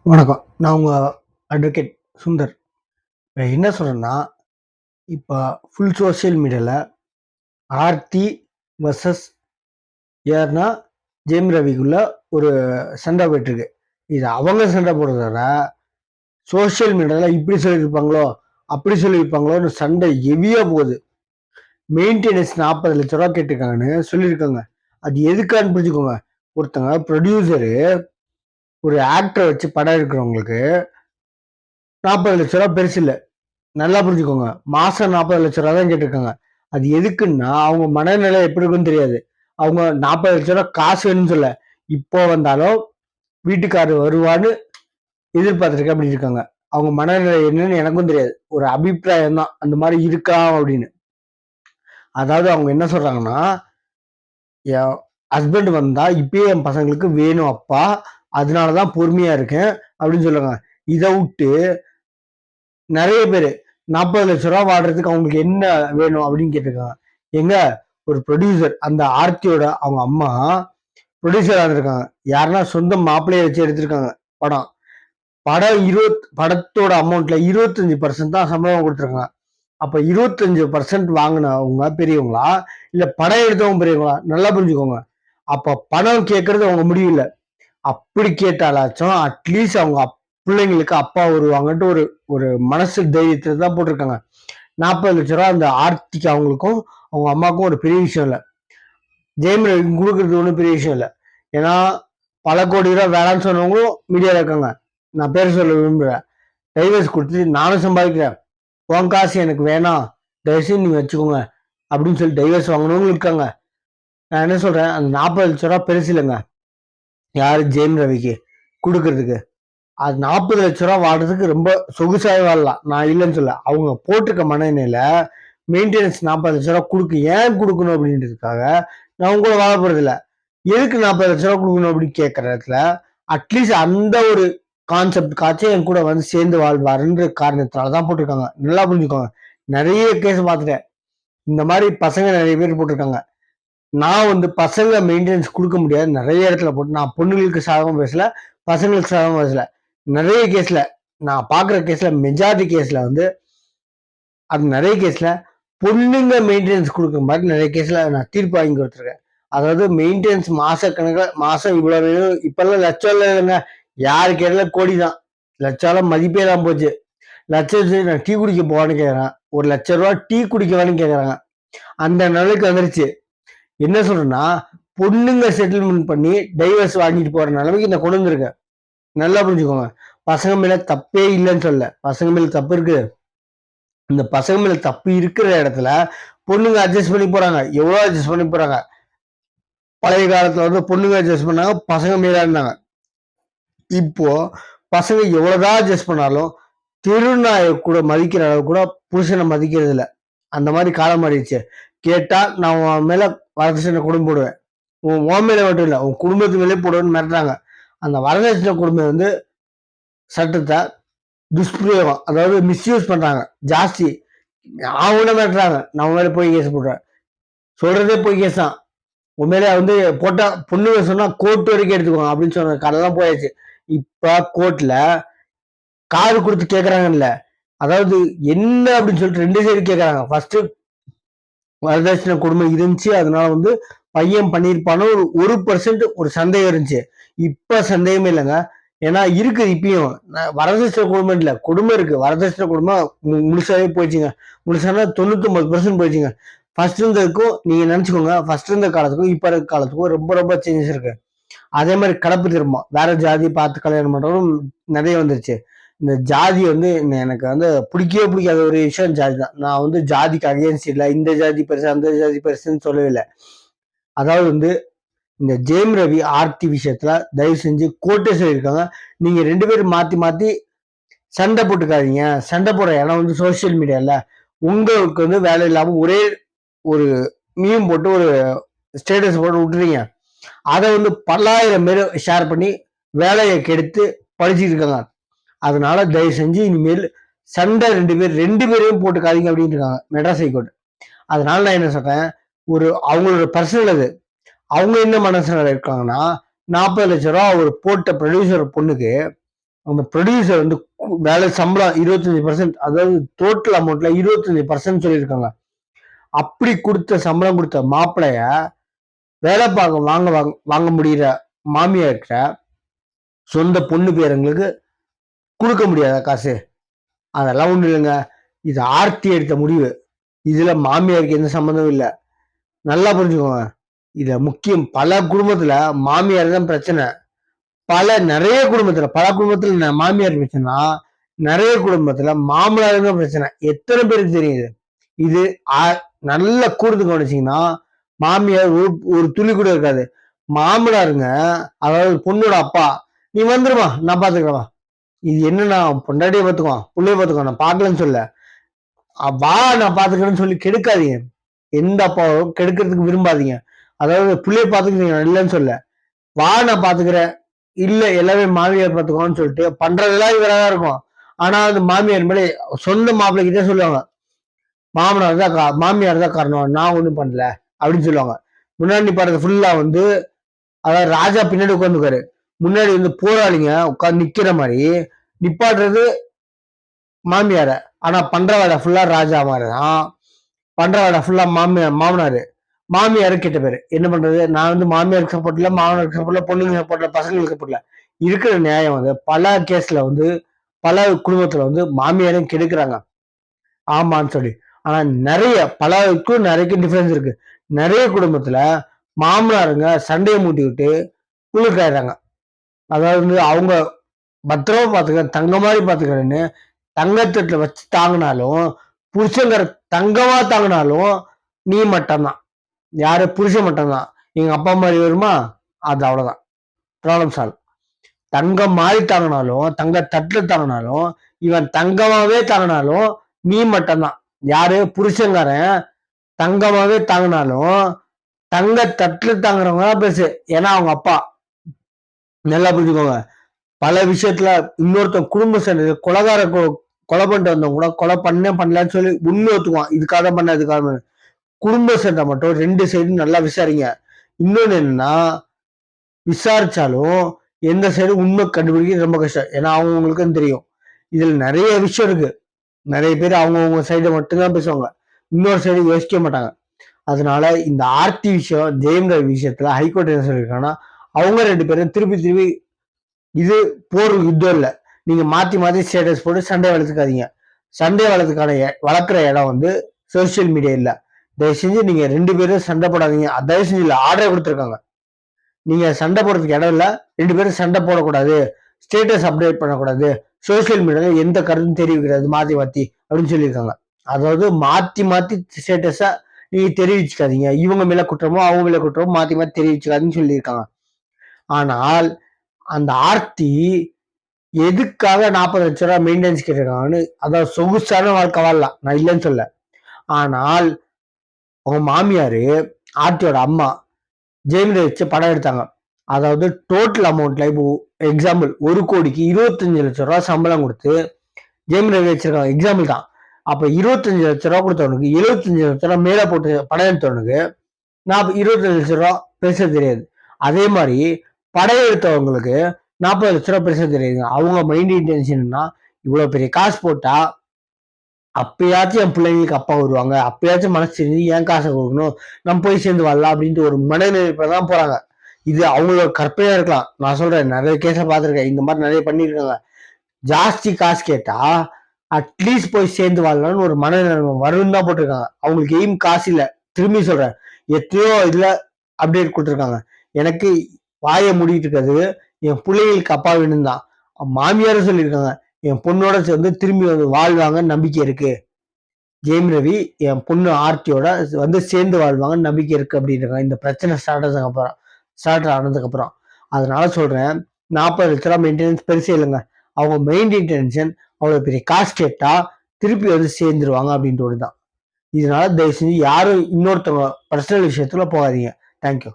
வணக்கம். நான் உங்க அட்வொகேட் சுந்தர். இப்ப என்ன சொல்றேன்னா, இப்ப ஃபுல் சோசியல் மீடியால ஆர்த்தி வெர்சஸ் யார்னா ஜெயம் ரவிக்குள்ள ஒரு சண்டை போயிட்டுருக்கு. இது அவங்க சண்டை போடுறத விட, சோசியல் மீடியால இப்படி சொல்லியிருப்பாங்களோ, அப்படி சொல்லியிருப்பாங்களோன்னு சண்டை ஹெவியா போகுது. மெயின்டெனன்ஸ் ரூ. 40,00,000 கேட்டிருக்காங்கன்னு சொல்லியிருக்காங்க. அது எதுக்கான்னு புரிஞ்சுக்கோங்க. ஒருத்தங்க ப்ரொடியூசரு ஒரு ஆக்டர வச்சு படம் எடுக்கிறவங்களுக்கு ரூ. 40,00,000 பெருசு இல்ல. நல்லா புரிஞ்சுக்கோங்க. மாசம் 40,00,000 தான் கேட்டிருக்காங்க. அது எதுக்குன்னா, அவங்க மனநிலை எப்படி இருக்குன்னு தெரியாது. அவங்க ரூ. 40,00,000 காசு வேணும்னு சொல்லல. இப்போ வந்தாலும் வீட்டுக்காரர் வருவான்னு எதிர்பார்த்துருக்கேன் அப்படின்னு இருக்காங்க. அவங்க மனநிலை என்னன்னு எனக்கும் தெரியாது. ஒரு அபிப்பிராயம் தான். அந்த மாதிரி இருக்கா அப்படின்னு. அதாவது அவங்க என்ன சொல்றாங்கன்னா, என் ஹஸ்பண்ட் வந்தா இப்பயே என் பசங்களுக்கு வேணும் அப்பா. அதனால தான் பொறுமையா இருக்கேன் அப்படின்னு சொல்லுங்க. இத விட்டு நெறைய பேரு ரூ. 40,00,000 வாடுறதுக்கு அவங்களுக்கு என்ன வேணும் அப்படின்னு கேட்டிருக்காங்க. ஏங்க ஒரு ப்ரொடியூசர் அந்த ஆர்த்தியோட அவங்க அம்மா ப்ரொடியூசரா இருந்திருக்காங்க. யாருன்னா சொந்த மாப்பிள்ளைய வச்சு எடுத்திருக்காங்க படம். படத்தோட அமௌண்ட்ல 25% தான் சம்பளம் குடுத்துருக்காங்க. அப்ப 25% வாங்குனவங்க பெரியவங்களா? இல்ல படம் எடுத்தவங்க பெரியவங்களா? நல்லா புரிஞ்சுக்கோங்க. அப்ப பணம் கேட்கறது அவங்க முடிவு இல்ல. அப்படி கேட்டாலாச்சும் அட்லீஸ்ட் அவங்க பிள்ளைங்களுக்கு அப்பா வருவாங்கன்ட்டு ஒரு ஒரு மனசு தைரியத்துல தான் போட்டிருக்காங்க. 40,00,000 அந்த ஆர்த்திக்கு அவங்களுக்கும் அவங்க அம்மாவுக்கும் ஒரு பெரிய விஷயம் இல்ல. ஜெயம் ரவி கொடுக்கறது ஒன்றும் பெரிய விஷயம் இல்ல. ஏன்னா பல கோடி ரூபாய் வேணாம்னு சொன்னவங்களும் மீடியால இருக்காங்க. நான் பேர் சொல்ல விரும்புறேன். டைவர்ஸ் கொடுத்து நானும் சம்பாதிக்கிறேன். உன் காசு எனக்கு வேணாம். தயவுசெய்து நீங்க வச்சுக்கோங்க அப்படின்னு சொல்லி டைவர்ஸ் வாங்கினவங்களும் இருக்காங்க. நான் என்ன சொல்றேன், அந்த 40,00,000 பெருசு இல்லைங்க. யாரு ஜெயம் ரவிக்கு கொடுக்கறதுக்கு. அது 40,00,000 வாடுறதுக்கு ரொம்ப சொகுசாவே வாழலாம். நான் இல்லைன்னு சொல்ல. அவங்க போட்டிருக்க மனநிலையில மெயின்டெனன்ஸ் 40,00,000 ஏன் கொடுக்கணும் அப்படின்றதுக்காக நான் உங்க கூட வாழ போறது இல்ல. எதுக்கு 40,00,000 கொடுக்கணும் அப்படின்னு கேட்கற இடத்துல அட்லீஸ்ட் அந்த ஒரு கான்செப்ட் காச்சும் என் கூட வந்து சேர்ந்து வாழ்வாருன்ற காரணத்தினாலதான் போட்டிருக்காங்க. நல்லா புரிஞ்சுக்கோங்க. நிறைய கேஸ் பார்த்துட்டேன். இந்த மாதிரி பசங்க நிறைய பேர் போட்டிருக்காங்க. நான் வந்து பசங்க மெயின்டெனன்ஸ் கொடுக்க முடியாது நிறைய இடத்துல போட்டு நான் பொண்ணுங்களுக்கு சாதகமா பேசல, பசங்களுக்கு சாதகமா பேசல. நிறைய கேஸ்ல நான் பாக்குற கேஸ்ல மெஜாரிட்டி கேஸ்ல வந்து அது நிறைய கேஸ்ல பொண்ணுங்க மெயின்டெனன்ஸ் கொடுக்குற மாதிரி நிறைய கேஸ்ல நான் தீர்ப்பு வாங்கி கொடுத்துருக்கேன். அதாவது மெயின்டெனன்ஸ் மாச கணக்கில் மாசம் இவ்வளவு வேணும். இப்பெல்லாம் லட்சம் இல்லைங்க. யாரு கேட்டால கோடி தான். லட்சம் மதிப்பே தான் போச்சு. லட்சம் நான் டீ குடிக்க போவான்னு கேக்குறேன். ஒரு ₹1,00,000 டீ குடிக்கவான்னு கேக்குறாங்க. அந்த நிலைக்கு வந்துருச்சு. என்ன சொல்றேன்னா, பொண்ணுங்க செட்டில்மெண்ட் பண்ணி டைவர்ஸ் வாங்கிட்டு போற நிலைமைக்கு நான் கொண்டு வந்திருக்கேன். நல்லா புரிஞ்சுக்கோங்க. பசங்க மேல தப்பே இல்லைன்னு சொல்ல. பசங்க மேல தப்பு இருக்கு. இந்த பசங்க மேல தப்பு இருக்கிற இடத்துல பொண்ணுங்க அட்ஜஸ்ட் பண்ணி போறாங்க. எவ்வளவு அட்ஜஸ்ட் பண்ணி போறாங்க. பழைய காலத்துல வந்து பொண்ணுங்க அட்ஜஸ்ட் பண்ணாங்க, பசங்க மேல இருந்தாங்க. இப்போ பசங்க எவ்வளவுதான் அட்ஜஸ்ட் பண்ணாலும் தெருநாயை கூட மதிக்கிற அளவு கூட புருஷனை மதிக்கிறது இல்ல. அந்த மாதிரி காலம் மாறிடுச்சு. கேட்டா நான் உன் மேல வரதட்சணை குடும்பம் போடுவேன். உன் மேல மட்டும் இல்ல, உன் குடும்பத்து மேலே போடுவேன்னு மிரட்டுறாங்க. அந்த வரதட்சணை குடும்பம் வந்து சட்டத்தை துஷ்பிரயோகம், அதாவது மிஸ்யூஸ் பண்றாங்க ஜாஸ்தி. அவனை மிரட்டுறாங்க. நான் உன் மேல போய் கேஸ் போடுறேன். சொல்றதே போய் கேஸ் தான். உண்மையிலே வந்து போட்டா பொண்ணுங்க சொன்னா கோர்ட் வரைக்கும் எடுத்துக்குவாங்க அப்படின்னு சொன்ன கதைலாம் போயாச்சு. இப்ப கோர்ட்ல காது கொடுத்து கேக்குறாங்கல்ல, அதாவது என்ன அப்படின்னு சொல்லிட்டு ரெண்டு சைடு கேக்குறாங்க. ஃபர்ஸ்ட் வரதட்சணை கொடுமை இருந்துச்சு, அதனால வந்து பையன் பண்ணியிருப்பானோ ஒரு 1% ஒரு சந்தேகம் இருந்துச்சு. இப்ப சந்தேகமே இல்லைங்க. ஏன்னா இருக்கு இப்பயும் வரதட்சணை கொடுமை இல்ல, கொடுமை இருக்கு. வரதட்சணை கொடுமை முழுசாவே போயிடுச்சுங்க. முழுசானா 99% போயிடுச்சுங்க. ஃபர்ஸ்ட் இருந்ததுக்கும் நீங்க நினைச்சுக்கோங்க, ஃபர்ஸ்ட் இருந்த காலத்துக்கும் இப்ப இருக்க காலத்துக்கும் ரொம்ப ரொம்ப சேஞ்சஸ் இருக்கு. அதே மாதிரி கலப்பு திருமணம், வேற ஜாதி பார்த்து கல்யாணம் பண்றதும் நிறைய வந்துருச்சு. இந்த ஜாதி வந்து எனக்கு வந்து பிடிக்கவே பிடிக்காத ஒரு விஷயம் ஜாதி தான். நான் வந்து ஜாதிக்கு அகேன்ஸ்ட் இல்லை, இந்த ஜாதி பெருசு அந்த ஜாதி பெருசுன்னு சொல்லவே இல்லை. அதாவது வந்து இந்த ஜெயம் ரவி ஆர்த்தி விஷயத்துல தயவு செஞ்சு கோர்ட்டே சொல்லியிருக்காங்க, நீங்க 2 பேரும் மாத்தி மாத்தி சண்டை போட்டுக்காதீங்க. சண்டை போடுற இடம் வந்து சோசியல் மீடியால உங்களுக்கு வந்து வேலை இல்லாம ஒரே ஒரு மீம் போட்டு ஒரு ஸ்டேட்டஸ் போட்டு விட்டுறீங்க. அதை வந்து பல்லாயிரம் பேர் ஷேர் பண்ணி வேலையை கெடுத்து படிச்சுட்டு இருக்காங்க. அதனால தயவு செஞ்சு இனிமேல் சண்டை ரெண்டு பேரையும் போட்டுக்காதீங்க அப்படின்னு இருக்காங்க மெட்ராஸ் ஹைகோர்ட். அதனால நான் என்ன சொல்றேன், ஒரு அவங்களோட பர்சனல் அது. அவங்க என்ன மனசுல இருக்காங்கன்னா, 40,00,000 அவர் போட்ட ப்ரொடியூசர் பொண்ணுக்கு அந்த ப்ரொடியூசர் வந்து வேலை சம்பளம் 25%, அதாவது டோட்டல் அமௌண்ட்ல 25% சொல்லியிருக்காங்க. அப்படி கொடுத்த சம்பளம் கொடுத்த மாப்பிளைய வேலை பார்க்க வாங்க முடியற மாமியார்கிட்ட சொந்த பொண்ணு பேருங்களுக்கு கொடுக்க முடியாத காசு? அதெல்லாம் ஒண்ணு இல்லைங்க. இது ஆர்த்தி எடுத்த முடிவு. இதுல மாமியாருக்கு எந்த சம்மந்தமும் இல்லை. நல்லா புரிஞ்சுக்கோங்க. இதுல முக்கியம், பல குடும்பத்துல மாமியார் தான் பிரச்சனை. நிறைய குடும்பத்துல, பல குடும்பத்துல மாமியார் பிரச்சனைனா, நிறைய குடும்பத்துல மாமனார் தான் பிரச்சனை. எத்தனை பேருக்கு தெரியுது இது? நல்ல கூர்ந்து கவனிச்சீங்கன்னா மாமியார் ஒரு துளி கூட இருக்காது. மாமனாருங்க, அதாவது பொண்ணோட அப்பா, நீ வந்துருமா நான் பாத்துக்கிறவா, இது என்னன்னா பொண்டாட்டியை பாத்துக்குவான், புள்ளைய பாத்துக்குவான், நான் பாக்கலன்னு சொல்ல, வா நான் பாத்துக்கிறேன்னு சொல்லி கெடுக்காதீங்க. எந்த அப்பாவும் கெடுக்கிறதுக்கு விரும்பாதீங்க. அதாவது புள்ளைய பாத்துக்கிறீங்க இல்லைன்னு சொல்ல, வா நான் பாத்துக்கிறேன், இல்ல எல்லாமே மாமியார் பாத்துக்கோன்னு சொல்லிட்டு பண்றதெல்லாம் இவராதான் இருக்கும். ஆனா அந்த மாமியார் மேலே சொந்த மாப்பிள்ளை கிட்டே சொல்லுவாங்க, மாமனார் தான் மாமியார் தான் காரணம், நான் ஒண்ணும் பண்ணல அப்படின்னு சொல்லுவாங்க. முன்னாடி பாடுறது ஃபுல்லா வந்து, அதாவது ராஜா பின்னாடி உட்காந்துக்காரு, முன்னாடி வந்து போராளிங்க உட்காந்து நிக்கிற மாதிரி நிப்பாட்டுறது மாமியார. ஆனா பண்ற வேலை ஃபுல்லா ராஜா மாதிரிதான், பண்ற வேலை ஃபுல்லா மாமனாரு. மாமியாரு கெட்ட பேரு. என்ன பண்றது? நான் வந்து மாமியாருக்கு சப்போர்ட் இல்ல, மாமனாருக்கு சப்போர்ட் இல்ல, பொண்ணுங்க சப்போர்ட் இல்ல, பசங்களுக்கு சப்போர்ட் இல்ல. இருக்கிற நியாயம் வந்து பல கேஸ்ல வந்து பல குடும்பத்துல வந்து மாமியாரையும் கெடுக்கிறாங்க, ஆமான்னு சொல்லி. ஆனா நிறைய டிஃபரன்ஸ் இருக்கு. நிறைய குடும்பத்துல மாமனாருங்க சண்டையை மூட்டி விட்டு குளிர்காயிறாங்க. அதாவது அவங்க பத்திரமா பாத்துக்கிறேன், தங்க மாதிரி பாத்துக்கிறேன்னு தங்கத்தட்டுல வச்சு தாங்கினாலும், புருஷங்கிற தங்கமா தாங்கினாலும் நீ மட்டும்தான், யாரு? புருஷன் மட்டும்தான். எங்க அப்பா மாதிரி வருமா? அது அவ்வளவுதான், ப்ராப்ளம் சால்வ். தங்கம் மாதிரி தாங்கினாலும், தங்க தட்டுல தாங்கினாலும், இவன் தங்கமாவே தாங்கினாலும் நீ மட்டும்தான். யாரு? புருஷங்காரன் தங்கமாவே தாங்கினாலும் தங்க தட்டுல தாங்குறவங்க தான் பெருசு. ஏன்னா அவங்க அப்பா. நல்லா புரிஞ்சுக்கோங்க. பல விஷயத்துல இன்னொருத்தன் குடும்ப சண்டை, கொலை பண்ணிட்டு வந்தவங்க கூட கொலை பண்ணலன்னு சொல்லி உண்மை ஒத்துக்குவான், இதுக்காக பண்ண இதுக்காக. குடும்ப சண்டை மட்டும் ரெண்டு சைடும் நல்லா விசாரிங்க. இன்னொன்னு என்னன்னா, விசாரிச்சாலும் எந்த சைடு உண்மை கண்டுபிடிக்க ரொம்ப கஷ்டம். ஏன்னா அவங்களுக்கும் தெரியும் இதுல நிறைய விஷயம் இருக்கு. நிறைய பேர் அவங்கவுங்க சைடை மட்டும்தான் பேசுவாங்க, இன்னொரு சைடு யோசிக்க மாட்டாங்க. அதனால இந்த ஆர்த்தி விஷயம், ஜெயம் ரவி விஷயத்துல ஹைகோர்ட் என்ன சொல்லியிருக்காங்கன்னா, அவங்க ரெண்டு பேரும் திருப்பி இது போர் யுத்தம் இல்லை, நீங்க மாத்தி மாத்தி ஸ்டேட்டஸ் போட்டு சண்டை வளர்த்துக்காதீங்க. சண்டை வளர்க்குற இடம் வந்து சோசியல் மீடியா இல்ல. தயவு செஞ்சு நீங்க ரெண்டு பேரும் சண்டை போடாதீங்க. தயவு செஞ்சு இல்ல, ஆர்டர் கொடுத்துருக்காங்க, நீங்க சண்டை போடுறதுக்கு இடம் இல்ல, ரெண்டு பேரும் சண்டை போடக்கூடாது, ஸ்டேட்டஸ் அப்டேட் பண்ணக்கூடாது, சோசியல் மீடியால எந்த கருத்தும் தெரிவிக்கிறது மாத்தி மாத்தி அப்படின்னு சொல்லியிருக்காங்க. அதாவது மாத்தி மாத்தி ஸ்டேட்டஸா நீங்க தெரிவிச்சுக்காதீங்க, இவங்க மேல குற்றமோ அவங்க மேல குற்றமோ மாத்தி மாத்தி தெரிவிச்சுக்காதுன்னு சொல்லியிருக்காங்க. ஆனால் அந்த ஆர்த்தி எதுக்காக 40 லட்சம் ரூபாய் மெயின்டெனன்ஸ் கேட்டிருக்காங்கன்னு, அதாவது சொகுசான வாழ்க்கை வாழலாம், நான் இல்லைன்னு சொல்ல. ஆனால் உங்க மாமியாரு, ஆர்த்தியோட அம்மா, ஜெயலலிதா வச்சு படம் எடுத்தாங்க. அதாவது டோட்டல் அமௌண்ட்ல இப்போ எக்ஸாம்பிள் 1 கோடிக்கு 25 லட்சம் ரூபாய் சம்பளம் கொடுத்து ஜெயலலிதா வச்சிருக்காங்க, எக்ஸாம்பிள் தான். அப்ப 25 லட்சம் ரூபாய் கொடுத்தவனுக்கு 75 லட்சம் ரூபாய் மேல போட்டு படம் எடுத்தவனுக்கு 25 லட்சம் ரூபாய் பெருசா தெரியாது. அதே மாதிரி படம் எடுத்தவங்களுக்கு 40 லட்சம் ரூபாய் பெருசா தெரியுதுங்க. அவங்க மைண்ட் இன்டென்ஷன்னா, இவ்வளவு பெரிய காசு போட்டா அப்பயாச்சும் என் பிள்ளைங்களுக்கு அப்பா வருவாங்க, அப்பயாச்சும் மனசு தெரிஞ்சு ஏன் காசை கொடுக்கணும், நம்ம போய் சேர்ந்து வரலாம் அப்படின்ட்டு ஒரு மனநிலைப்பதான் போறாங்க. இது அவங்களோட கற்பனையா இருக்கலாம், நான் சொல்றேன் நிறைய கேஸ பார்த்திருக்கேன், இந்த மாதிரி நிறைய பண்ணிருக்காங்க. ஜாஸ்தி காசு கேட்டா அட்லீஸ்ட் போய் சேர்ந்து வாழலாம்னு ஒரு மனநிலைமை வரும்னு தான் போட்டிருக்காங்க. அவங்களுக்கு எய்ம் காசு இல்ல. திரும்பி சொல்றேன், எத்தனையோ இதுல அப்டேட் கொடுத்துருக்காங்க. எனக்கு வாயை மூடிட்டு இருக்கிறது என் பிள்ளைகளுக்கு அப்பா வேணும் தான். மாமியாரும் சொல்லியிருக்காங்க, என் பொண்ணோட சேர்ந்து திரும்பி வந்து வாழ்வாங்க நம்பிக்கை இருக்கு, ஜெயம் ரவி என் பொண்ணு ஆர்த்தியோட வந்து சேர்ந்து வாழ்வாங்க நம்பிக்கை இருக்கு அப்படின்றாங்க. இந்த பிரச்சனை ஸ்டார்ட் ஆனதுக்கு அப்புறம். அதனால சொல்றேன், 40 லட்ச ரூபா மெயின்டெனன்ஸ் பெருசே இல்லைங்க. அவங்க மெயின் இன்டென்ஷன் அவ்வளவு பெரிய காசு கேட்டா திருப்பி வந்து சேர்ந்துருவாங்க அப்படின்ட்டு தான். இதனால தயவு செஞ்சு யாரும் இன்னொருத்தவங்க பர்சனல் விஷயத்துல போகாதீங்க. தேங்க்யூ.